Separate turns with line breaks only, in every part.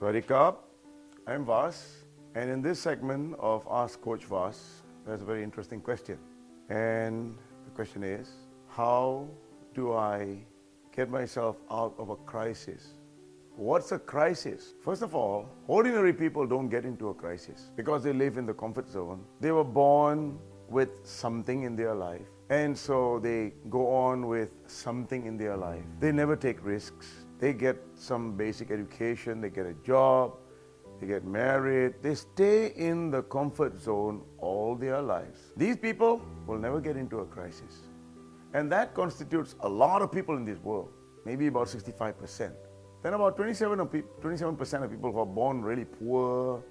Swadikap, I'm Vas, and in this segment of Ask Coach Vas, there's a very interesting question. And the question is, how do I get myself out of a crisis? What's a crisis? First of all, ordinary people don't get into a crisis because they live in the comfort zone. They were born with something in their life, and so they go on with something in their life. They never take risks. They get some basic education, they get a job, they get married, they stay in the comfort zone all their lives. These people will never get into a crisis. And that constitutes a lot of people in this world, maybe about 65%. Then about 27% of people who are born really poor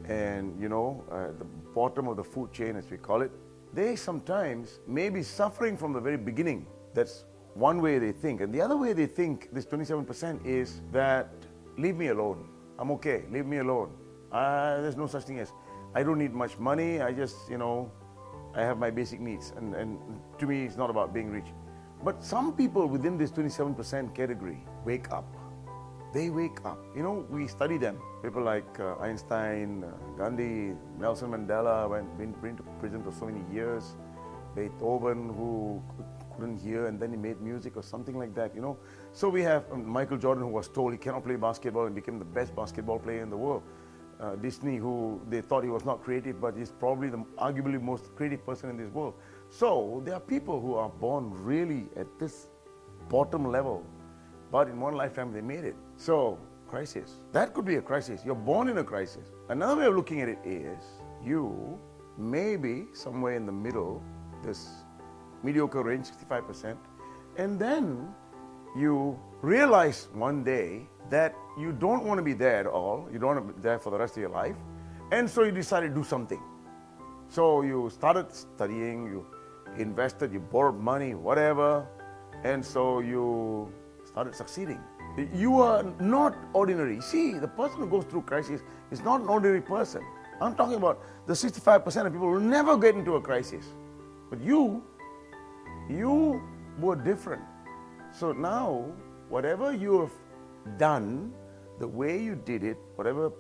and, the bottom of the food chain, as we call it, they sometimes may be suffering from the very beginning. That's one way they think. And the other way they think, this 27%, is that leave me alone. I'm okay, leave me alone. There's no such thing as, I don't need much money, I just, I have my basic needs. And to me, it's not about being rich. But some people within this 27% category wake up. They wake up. We study them. People like Einstein, Gandhi, Nelson Mandela, been to prison for so many years. Beethoven, who couldn't hear and then he made music or something like that, So we have Michael Jordan, who was told he cannot play basketball and became the best basketball player in the world. Disney, who they thought he was not creative, but he's probably the arguably most creative person in this world. So there are people who are born really at this bottom level, but in one lifetime they made it. So, crisis. That could be a crisis. You're born in a crisis. Another way of looking at it is, you may be somewhere in the middle, this mediocre range, 65%, and then you realize one day that you don't want to be there at all, you don't want to be there for the rest of your life, and so you decided to do something. So you started studying, you invested, you borrowed money, whatever, and so you started succeeding. You are not ordinary. See, the person who goes through crisis is not an ordinary person. I'm talking about the 65% of people who never get into a crisis. But you were different. So now, whatever you have done, the way you did it, whatever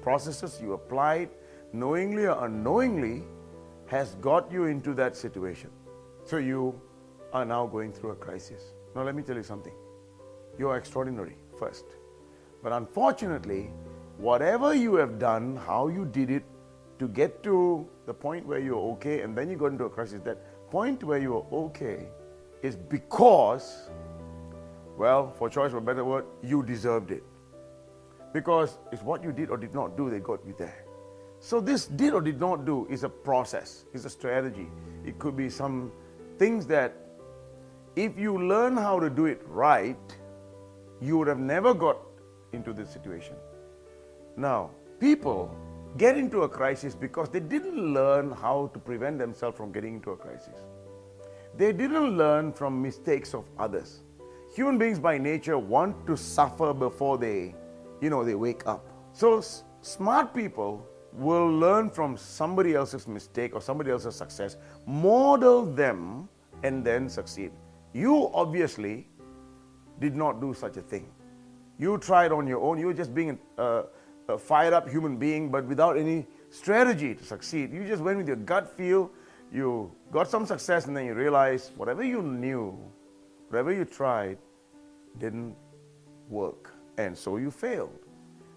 processes you applied, knowingly or unknowingly, has got you into that situation. So you are now going through a crisis. Now let me tell you something. You are extraordinary, first. But unfortunately, whatever you have done, how you did it, to get to the point where you're okay, and then you got into a crisis, that point where you're okay is because, well, for choice of a better word, you deserved it. Because it's what you did or did not do that got you there. So this did or did not do is a process, is a strategy. It could be some things that if you learn how to do it right, you would have never got into this situation. Now, people get into a crisis because they didn't learn how to prevent themselves from getting into a crisis. They didn't learn from mistakes of others. Human beings by nature want to suffer before they wake up. So smart people will learn from somebody else's mistake or somebody else's success, model them, and then succeed. You obviously did not do such a thing. You tried on your own. You were just being a fired up human being, but without any strategy to succeed. You just went with your gut feel. You got some success, and then you realized whatever you knew, whatever you tried, didn't work. And so you failed.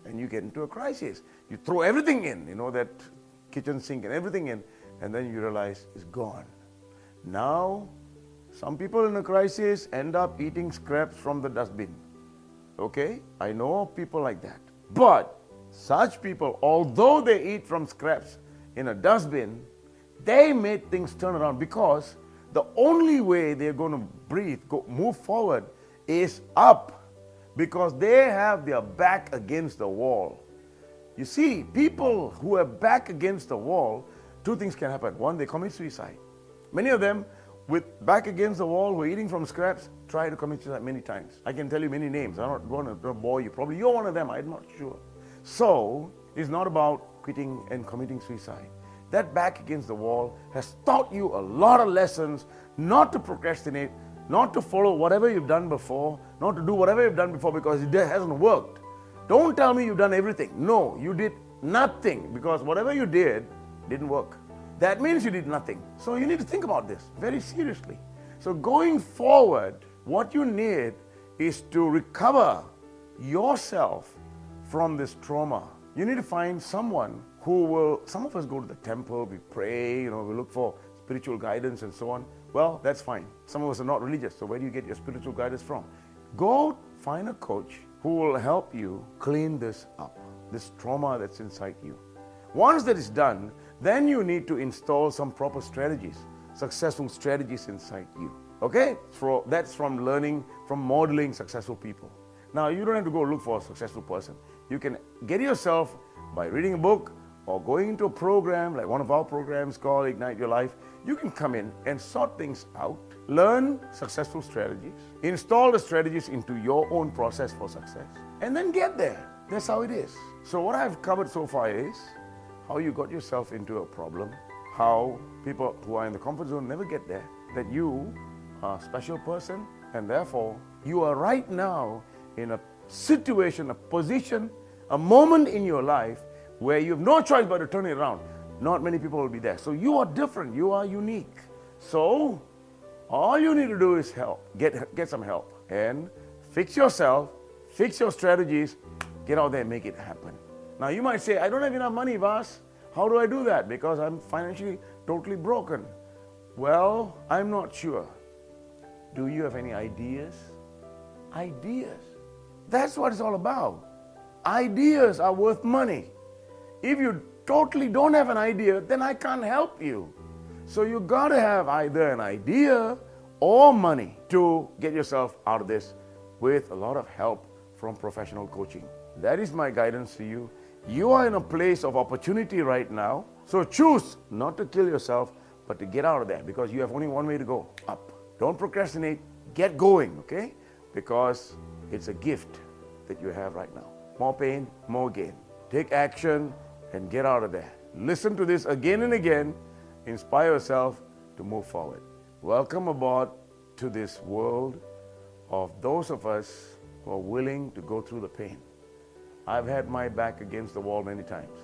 And you get into a crisis. You throw everything in, that kitchen sink and everything in, and then you realize it's gone. Now, some people in a crisis end up eating scraps from the dustbin. Okay? I know people like that. But such people, although they eat from scraps in a dustbin, they made things turn around because the only way they're going to breathe, move forward, is up. Because they have their back against the wall. You see, people who have back against the wall, two things can happen. One, they commit suicide. Many of them, with back against the wall, who are eating from scraps, try to commit suicide many times. I can tell you many names. I don't want to bore you. Probably you're one of them. I'm not sure. So, it's not about quitting and committing suicide. That back against the wall has taught you a lot of lessons not to procrastinate, not to follow whatever you've done before, not to do whatever you've done before because it hasn't worked. Don't tell me you've done everything. No, you did nothing because whatever you did didn't work. That means you did nothing. So you need to think about this very seriously. So going forward, what you need is to recover yourself from this trauma. You need to find someone who will, some of us go to the temple, we pray, we look for spiritual guidance and so on. Well, that's fine. Some of us are not religious, so where do you get your spiritual guidance from? Go find a coach who will help you clean this up, this trauma that's inside you. Once that is done, then you need to install some proper strategies, successful strategies inside you. Okay? So that's from learning, from modeling successful people. Now, you don't have to go look for a successful person. You can get yourself by reading a book or going into a program like one of our programs called Ignite Your Life. You can come in and sort things out, learn successful strategies, install the strategies into your own process for success, and then get there. That's how it is. So what I've covered so far is how you got yourself into a problem, how people who are in the comfort zone never get there, that you are a special person, and therefore you are right now in a situation, a position, a moment in your life where you have no choice but to turn it around. Not many people will be there. So you are different, you are unique. So all you need to do is help, get some help and fix yourself, fix your strategies, get out there and make it happen. Now you might say, I don't have enough money, Vas. How do I do that? Because I'm financially totally broken. Well, I'm not sure. Do you have any ideas? Ideas. That's what it's all about. Ideas are worth money. If you totally don't have an idea, then I can't help you. So you gotta have either an idea or money to get yourself out of this with a lot of help from professional coaching. That is my guidance to you. You are in a place of opportunity right now. So choose not to kill yourself, but to get out of there because you have only one way to go, up. Don't procrastinate, get going, okay? Because it's a gift that you have right now. More pain, more gain. Take action and get out of there. Listen to this again and again. Inspire yourself to move forward. Welcome aboard to this world of those of us who are willing to go through the pain. I've had my back against the wall many times.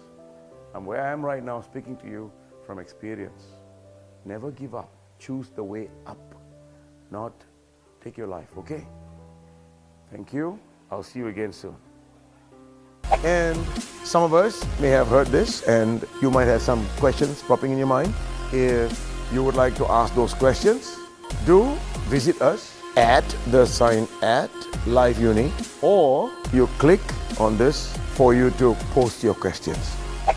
I'm where I am right now speaking to you from experience. Never give up. Choose the way up, not take your life, okay? Thank you. I'll see you again soon. And some of us may have heard this and you might have some questions popping in your mind. If you would like to ask those questions, do visit us at the sign at Live Uni, or you click on this for you to post your questions.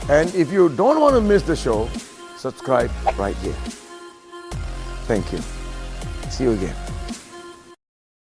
And if you don't want to miss the show, subscribe right here. Thank you. See you again.